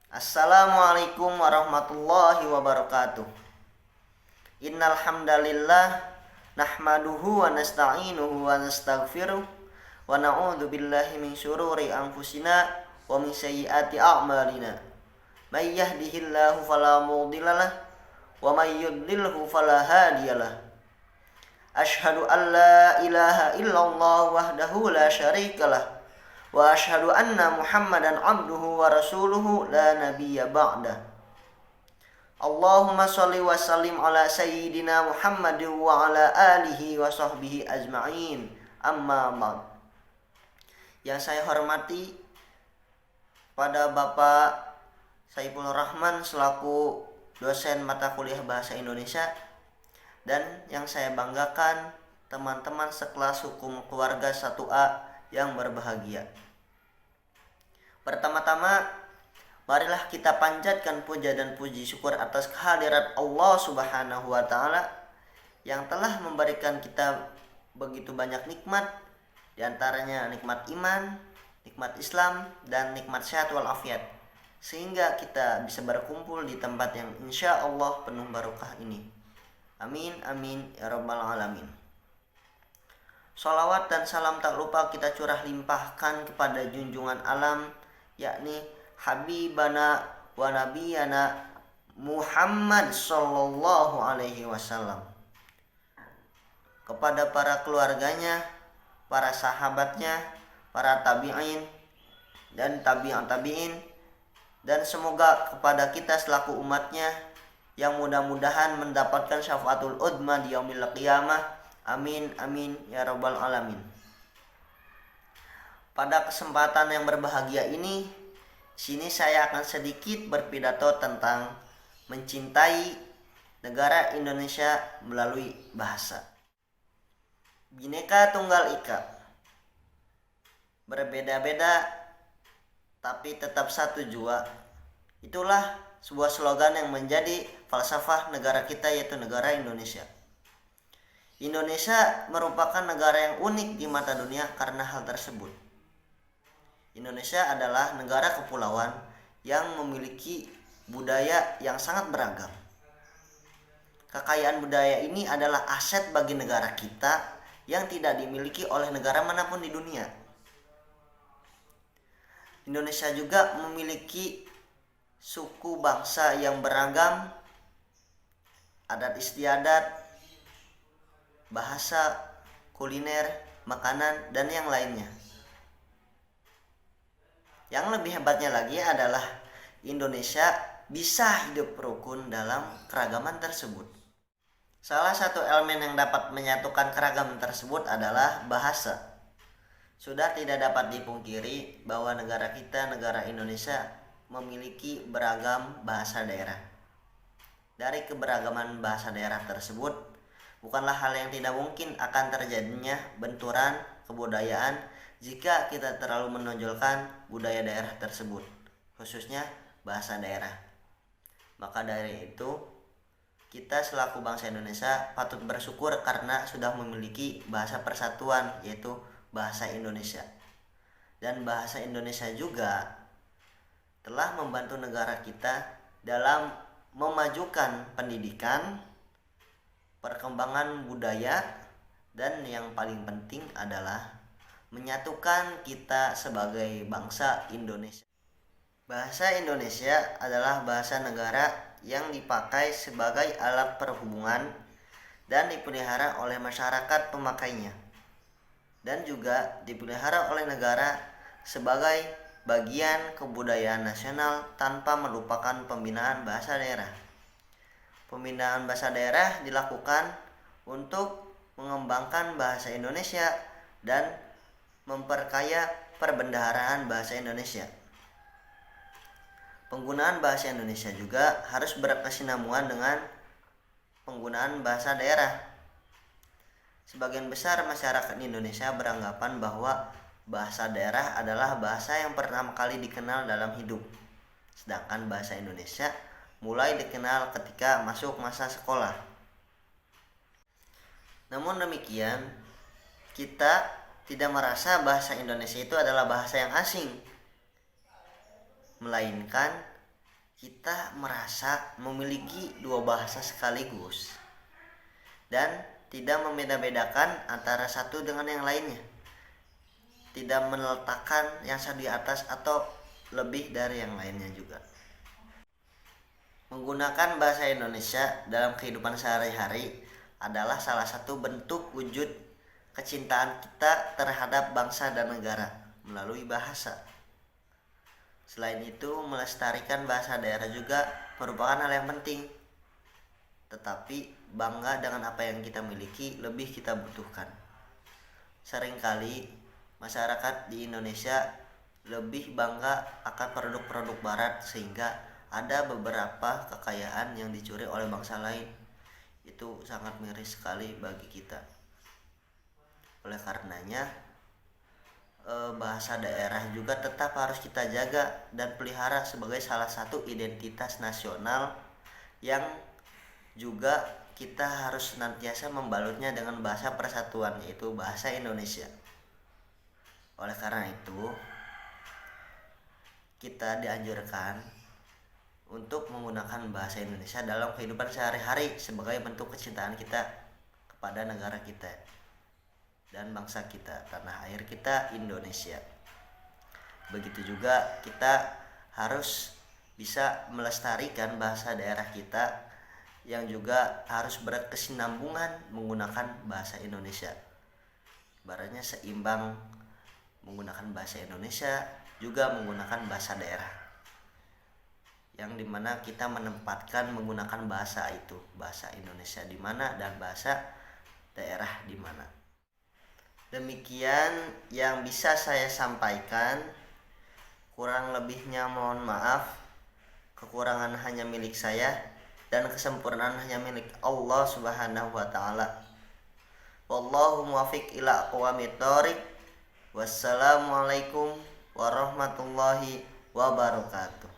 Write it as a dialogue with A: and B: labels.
A: Assalamualaikum warahmatullahi wabarakatuh. Innal hamdalillah nahmaduhu wa nasta'inuhu wa nastaghfiruh wa na'udzu billahi min syururi anfusina wa min sayyiati a'malina. May yahdihillahu fala mudhillalah wa may yudlilhu fala hadiyalah. Asyhadu an la ilaha illallah wahdahu la syarikalah wa asyhadu anna Muhammadan abduhu wa rasuluhu la nabiyya ba'dah. Allahumma sholli wa sallim ala sayyidina Muhammadin wa ala alihi wa sahbihi ajma'in. Amma ba'd. Yang saya hormati pada Bapak Saiful Rahman selaku dosen mata kuliah Bahasa Indonesia, dan yang saya banggakan teman-teman sekelas hukum keluarga 1A yang berbahagia. Pertama-tama, marilah kita panjatkan puja dan puji syukur atas kehadirat Allah Subhanahu wa Ta'ala yang telah memberikan kita begitu banyak nikmat, diantaranya nikmat iman, nikmat Islam, dan nikmat sehat walafiat, sehingga kita bisa berkumpul di tempat yang insya Allah penuh barokah ini. Amin amin ya rabbal alamin. Salawat dan salam tak lupa kita curah limpahkan kepada junjungan alam, yakni Habibana wa Nabiyana Muhammad sallallahu alaihi wasallam, kepada para keluarganya, para sahabatnya, para tabi'in dan tabi'in, dan semoga kepada kita selaku umatnya yang mudah-mudahan mendapatkan syafaatul udma di yaumil qiyamah. Amin amin ya rabbal alamin. Pada kesempatan yang berbahagia ini, sini saya akan sedikit berpidato tentang mencintai negara Indonesia melalui bahasa. Bhinneka Tunggal Ika, berbeda-beda tapi tetap satu jua. Itulah sebuah slogan yang menjadi falsafah negara kita, yaitu negara Indonesia. Indonesia merupakan negara yang unik di mata dunia karena hal tersebut. Indonesia adalah negara kepulauan yang memiliki budaya yang sangat beragam. Kekayaan budaya ini adalah aset bagi negara kita yang tidak dimiliki oleh negara manapun di dunia. Indonesia juga memiliki suku bangsa yang beragam, adat istiadat, bahasa, kuliner, makanan, dan yang lainnya. Yang lebih hebatnya lagi adalah Indonesia bisa hidup rukun dalam keragaman tersebut. Salah satu elemen yang dapat menyatukan keragaman tersebut adalah bahasa. Sudah tidak dapat dipungkiri bahwa negara kita, negara Indonesia, memiliki beragam bahasa daerah. Dari keberagaman bahasa daerah tersebut, bukanlah hal yang tidak mungkin akan terjadinya benturan kebudayaan jika kita terlalu menonjolkan budaya daerah tersebut, khususnya bahasa daerah. Maka dari itu, kita selaku bangsa Indonesia patut bersyukur karena sudah memiliki bahasa persatuan, yaitu bahasa Indonesia. Dan bahasa Indonesia juga telah membantu negara kita dalam memajukan pendidikan, perkembangan budaya, dan yang paling penting adalah menyatukan kita sebagai bangsa Indonesia. Bahasa Indonesia adalah bahasa negara yang dipakai sebagai alat perhubungan dan dipelihara oleh masyarakat pemakainya, dan juga dipelihara oleh negara sebagai bagian kebudayaan nasional tanpa melupakan pembinaan bahasa daerah. Pembinaan bahasa daerah dilakukan untuk mengembangkan bahasa Indonesia dan memperkaya perbendaharaan bahasa Indonesia. Penggunaan bahasa Indonesia juga harus berkesinambungan dengan penggunaan bahasa daerah. Sebagian besar masyarakat Indonesia beranggapan bahwa bahasa daerah adalah bahasa yang pertama kali dikenal dalam hidup, sedangkan bahasa Indonesia mulai dikenal ketika masuk masa sekolah. Namun demikian, kita tidak merasa bahasa Indonesia itu adalah bahasa yang asing, melainkan kita merasa memiliki dua bahasa sekaligus dan tidak membeda-bedakan antara satu dengan yang lainnya, tidak meletakkan yang satu di atas atau lebih dari yang lainnya juga. Menggunakan bahasa Indonesia dalam kehidupan sehari-hari adalah salah satu bentuk wujud kecintaan kita terhadap bangsa dan negara melalui bahasa. Selain itu, melestarikan bahasa daerah juga merupakan hal yang penting. Tetapi bangga dengan apa yang kita miliki lebih kita butuhkan. Seringkali masyarakat di Indonesia lebih bangga akan produk-produk barat sehingga ada beberapa kekayaan yang dicuri oleh bangsa lain. Itu sangat miris sekali bagi kita. Oleh karenanya, bahasa daerah juga tetap harus kita jaga dan pelihara sebagai salah satu identitas nasional yang juga kita harus senantiasa membalutnya dengan bahasa persatuan, yaitu bahasa Indonesia. Oleh karena itu, kita dianjurkan untuk menggunakan bahasa Indonesia dalam kehidupan sehari-hari sebagai bentuk kecintaan kita kepada negara kita dan bangsa kita, tanah air kita, Indonesia. Begitu juga kita harus bisa melestarikan bahasa daerah kita yang juga harus berkesinambungan menggunakan bahasa Indonesia. Ibaratnya seimbang menggunakan bahasa Indonesia juga menggunakan bahasa daerah, yang dimana kita menempatkan menggunakan bahasa itu, bahasa Indonesia di mana dan bahasa daerah di mana. Demikian yang bisa saya sampaikan. Kurang lebihnya mohon maaf. Kekurangan hanya milik saya dan kesempurnaan hanya milik Allah Subhanahu wa taala. Wallahu muwaffiq ila aqwamit thoriq. Wassalamualaikum warahmatullahi wabarakatuh.